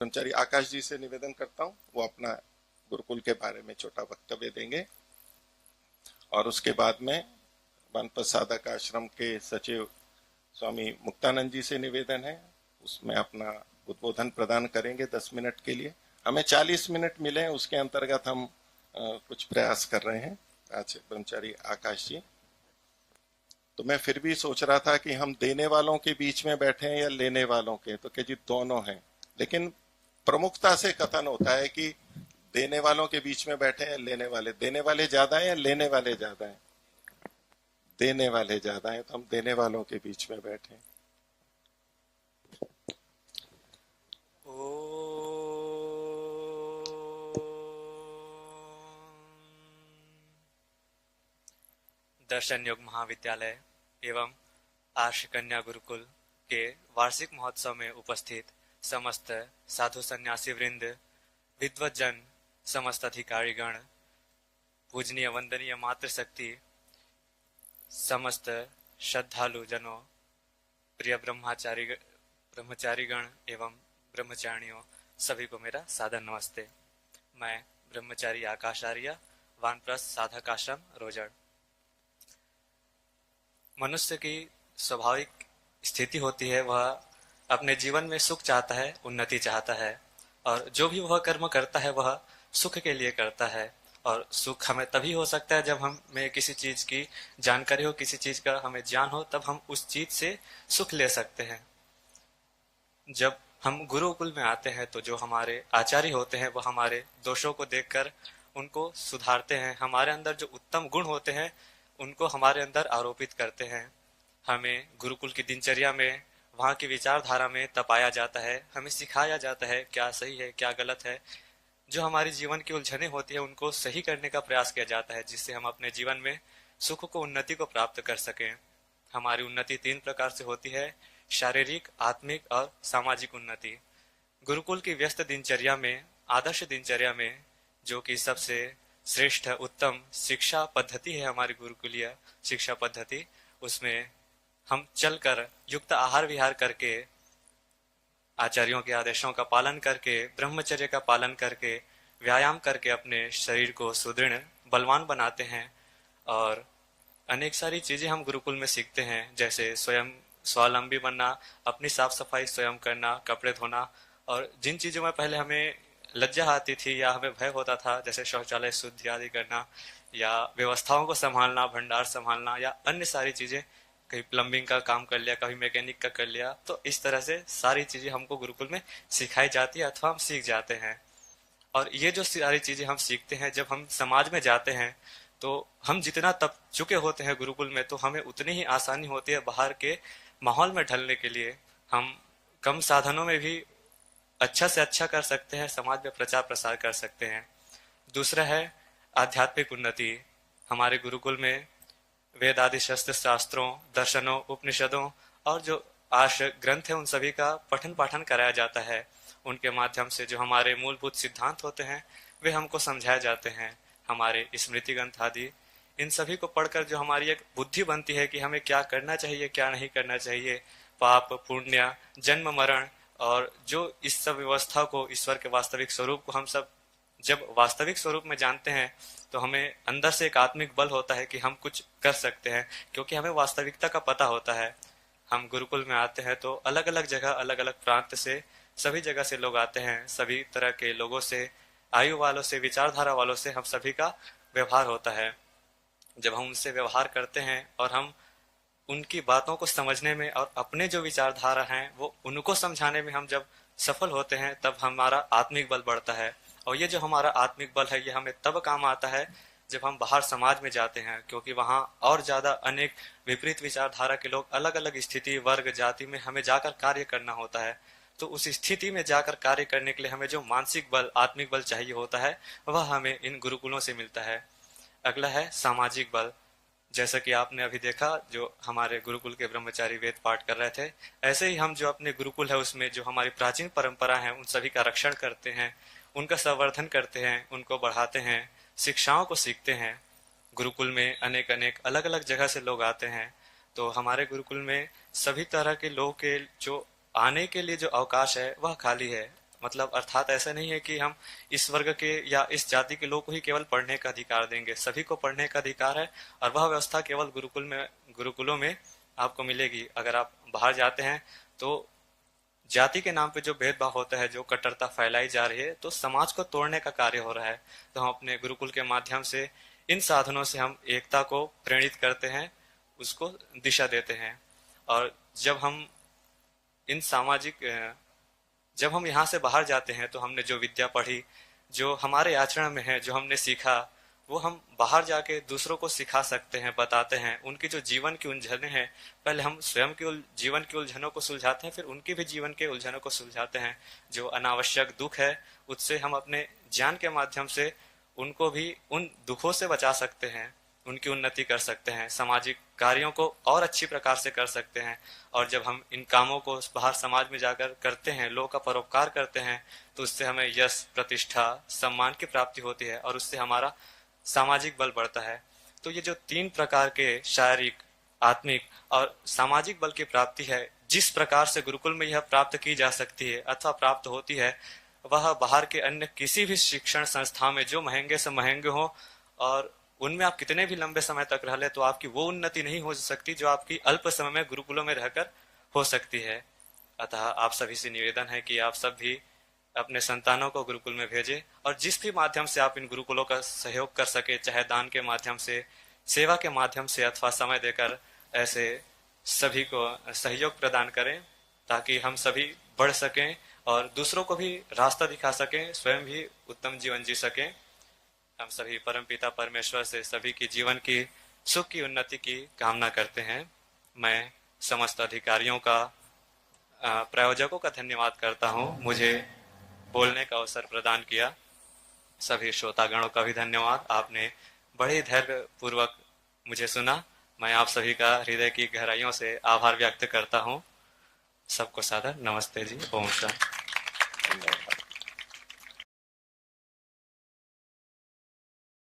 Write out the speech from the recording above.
ब्रह्मचारी आकाश जी से निवेदन करता हूँ, वो अपना गुरुकुल के बारे में छोटा वक्तव्य देंगे और उसके बाद में वनपथ साधक आश्रम के सचिव स्वामी मुक्तानंद जी से निवेदन है, उसमें अपना उद्बोधन प्रदान करेंगे 10 मिनट के लिए। हमें 40 मिनट मिले, उसके अंतर्गत हम कुछ प्रयास कर रहे हैं। आज ब्रह्मचारी आकाश जी, तो मैं फिर भी सोच रहा था कि हम देने वालों के बीच में बैठे हैं या लेने वालों के, तो क्या जी दोनों हैं, लेकिन प्रमुखता से कथन होता है कि देने वालों के बीच में बैठे हैं, लेने वाले। देने वाले ज्यादा हैं या लेने वाले ज्यादा हैं? देने वाले ज्यादा हैं, तो हम देने वालों के बीच में बैठे हैं। दर्शन योग महाविद्यालय एवं आर्ष कन्या गुरुकुल के वार्षिक महोत्सव में उपस्थित समस्त साधु सन्यासी वृंद, विद्वत जन, समस्त अधिकारीगण, पूजनीय वंदनीय मातृशक्ति, समस्त श्रद्धालु जनों, प्रिय ब्रह्मचारीगण एवं ब्रह्मचारिणियों, सभी को मेरा सादर नमस्ते। मैं ब्रह्मचारी आकाश आर्य, वानप्रस्थ साधक आश्रम रोजड़। मनुष्य की स्वाभाविक स्थिति होती है, वह अपने जीवन में सुख चाहता है, उन्नति चाहता है, और जो भी वह कर्म करता है वह सुख के लिए करता है। और सुख हमें तभी हो सकता है जब हमें किसी चीज की जानकारी हो, किसी चीज का हमें ज्ञान हो, तब हम उस चीज से सुख ले सकते हैं। जब हम गुरुकुल में आते हैं तो जो हमारे आचार्य होते हैं वह हमारे दोषों को देखकर उनको सुधारते हैं, हमारे अंदर जो उत्तम गुण होते हैं उनको हमारे अंदर आरोपित करते हैं। हमें गुरुकुल की दिनचर्या में, वहाँ की विचारधारा में तपाया जाता है, हमें सिखाया जाता है क्या सही है क्या गलत है। जो हमारी जीवन की उलझने होती है उनको सही करने का प्रयास किया जाता है, जिससे हम अपने जीवन में सुख को, उन्नति को प्राप्त कर सकें। हमारी उन्नति 3 प्रकार से होती है: शारीरिक, आत्मिक और सामाजिक उन्नति। गुरुकुल की व्यस्त दिनचर्या में, आदर्श दिनचर्या में, जो कि सबसे श्रेष्ठ उत्तम शिक्षा पद्धति है हमारी गुरुकुलीय शिक्षा पद्धति, उसमें हम चलकर युक्त आहार विहार करके, आचार्यों के आदेशों का पालन करके, ब्रह्मचर्य का पालन करके, व्यायाम करके अपने शरीर को सुदृढ़ बलवान बनाते हैं। और अनेक सारी चीजें हम गुरुकुल में सीखते हैं, जैसे स्वयं स्वावलंबी बनना, अपनी साफ सफाई स्वयं करना, कपड़े धोना, और जिन चीजों में पहले हमें लज्जा आती थी या हमें भय होता था, जैसे शौचालय शुद्धि आदि करना, या व्यवस्थाओं को संभालना, भंडार संभालना, या अन्य सारी चीजें, कहीं प्लम्बिंग का काम कर लिया, कभी मैकेनिक का कर लिया, तो इस तरह से सारी चीजें हमको गुरुकुल में सिखाई जाती है अथवा हम सीख जाते हैं। और ये जो सारी चीजें हम सीखते हैं, जब हम समाज में जाते हैं तो हम जितना तप चुके होते हैं गुरुकुल में, तो हमें उतनी ही आसानी होती है बाहर के माहौल में ढलने के लिए। हम कम साधनों में भी अच्छा से अच्छा कर सकते हैं, समाज में प्रचार प्रसार कर सकते हैं। दूसरा है आध्यात्मिक उन्नति। हमारे गुरुकुल में वेद आदि शस्त्र शास्त्रों, दर्शनों, उपनिषदों और जो आर्ष ग्रंथ है उन सभी का पठन पाठन कराया जाता है। उनके माध्यम से जो हमारे मूलभूत सिद्धांत होते हैं वे हमको समझाए जाते हैं। हमारे स्मृति ग्रंथ आदि, इन सभी को पढ़कर जो हमारी एक बुद्धि बनती है कि हमें क्या करना चाहिए क्या नहीं करना चाहिए, पाप पुण्य, जन्म मरण, और जो इस सब व्यवस्था को, ईश्वर के वास्तविक स्वरूप को हम सब जब वास्तविक स्वरूप में जानते हैं तो हमें अंदर से एक आत्मिक बल होता है कि हम कुछ कर सकते हैं, क्योंकि हमें वास्तविकता का पता होता है। हम गुरुकुल में आते हैं तो अलग अलग जगह, अलग अलग प्रांत से, सभी जगह से लोग आते हैं, सभी तरह के लोगों से, आयु वालों से, विचारधारा वालों से हम सभी का व्यवहार होता है। जब हम उनसे व्यवहार करते हैं और हम उनकी बातों को समझने में और अपने जो विचारधारा हैं वो उनको समझाने में हम जब सफल होते हैं, तब हमारा आत्मिक बल बढ़ता है। और ये जो हमारा आत्मिक बल है ये हमें तब काम आता है जब हम बाहर समाज में जाते हैं, क्योंकि वहाँ और ज्यादा अनेक विपरीत विचारधारा के लोग, अलग अलग स्थिति, वर्ग, जाति में हमें जाकर कार्य करना होता है। तो उस स्थिति में जाकर कार्य करने के लिए हमें जो मानसिक बल, आत्मिक बल चाहिए होता है, वह हमें इन गुरुकुलों से मिलता है। अगला है सामाजिक बल। जैसा कि आपने अभी देखा, जो हमारे गुरुकुल के ब्रह्मचारी वेद पाठ कर रहे थे, ऐसे ही हम जो अपने गुरुकुल है उसमें जो हमारी प्राचीन परंपरा है उन सभी का रक्षण करते हैं, उनका संवर्धन करते हैं, उनको बढ़ाते हैं, शिक्षाओं को सीखते हैं। गुरुकुल में अनेक अनेक अलग अलग जगह से लोग आते हैं, तो हमारे गुरुकुल में सभी तरह के लोग के जो आने के लिए जो अवकाश है वह खाली है। मतलब अर्थात ऐसा नहीं है कि हम इस वर्ग के या इस जाति के लोग को ही केवल पढ़ने का अधिकार देंगे, सभी को पढ़ने का अधिकार है। और वह व्यवस्था केवल गुरुकुलों में आपको मिलेगी। अगर आप बाहर जाते हैं तो जाति के नाम पे जो भेदभाव होता है, जो कट्टरता फैलाई जा रही है, तो समाज को तोड़ने का कार्य हो रहा है। तो हम अपने गुरुकुल के माध्यम से इन साधनों से हम एकता को प्रेरित करते हैं, उसको दिशा देते हैं। और जब हम यहाँ से बाहर जाते हैं तो हमने जो विद्या पढ़ी, जो हमारे आचरण में है, जो हमने सीखा, वो हम बाहर जाके दूसरों को सिखा सकते हैं, बताते हैं। उनकी जो जीवन की उलझने हैं, पहले हम स्वयं की जीवन की उलझनों को सुलझाते हैं, फिर उनकी भी जीवन के उलझनों को सुलझाते हैं। जो अनावश्यक दुख है, उससे हम अपने ज्ञान के माध्यम से उनको भी उन दुखों से बचा सकते हैं, उनकी उन्नति कर सकते हैं, सामाजिक कार्यों को और अच्छी प्रकार से कर सकते हैं। और जब हम इन कामों को बाहर समाज में जाकर करते हैं, लोगों का परोपकार करते हैं, तो उससे हमें यश, प्रतिष्ठा, सम्मान की प्राप्ति होती है और उससे हमारा सामाजिक बल बढ़ता है। तो ये जो 3 प्रकार के शारीरिक, आत्मिक और सामाजिक बल की प्राप्ति है, जिस प्रकार से गुरुकुल में यह प्राप्त की जा सकती है अथवा प्राप्त होती है, वह बाहर के अन्य किसी भी शिक्षण संस्था में, जो महंगे से महंगे हो और उनमें आप कितने भी लंबे समय तक रह ले, तो आपकी वो उन्नति नहीं हो सकती जो आपकी अल्प समय में गुरुकुलों में रहकर हो सकती है। अतः आप सभी से निवेदन है कि आप सब भी अपने संतानों को गुरुकुल में भेजें, और जिस भी माध्यम से आप इन गुरुकुलों का सहयोग कर सके, चाहे दान के माध्यम से, सेवा के माध्यम से अथवा समय देकर, ऐसे सभी को सहयोग प्रदान करें, ताकि हम सभी बढ़ सकें और दूसरों को भी रास्ता दिखा सकें, स्वयं भी उत्तम जीवन जी सकें। हम सभी परमपिता परमेश्वर से सभी की जीवन की सुख की उन्नति की कामना करते हैं। मैं समस्त अधिकारियों का, प्रायोजकों का धन्यवाद करता हूं, मुझे बोलने का अवसर प्रदान किया। सभी श्रोतागणों का भी धन्यवाद, आपने बड़े धैर्य पूर्वक मुझे सुना। मैं आप सभी का हृदय की गहराइयों से आभार व्यक्त करता हूं। सबको सादर नमस्ते जी। ओम शांति।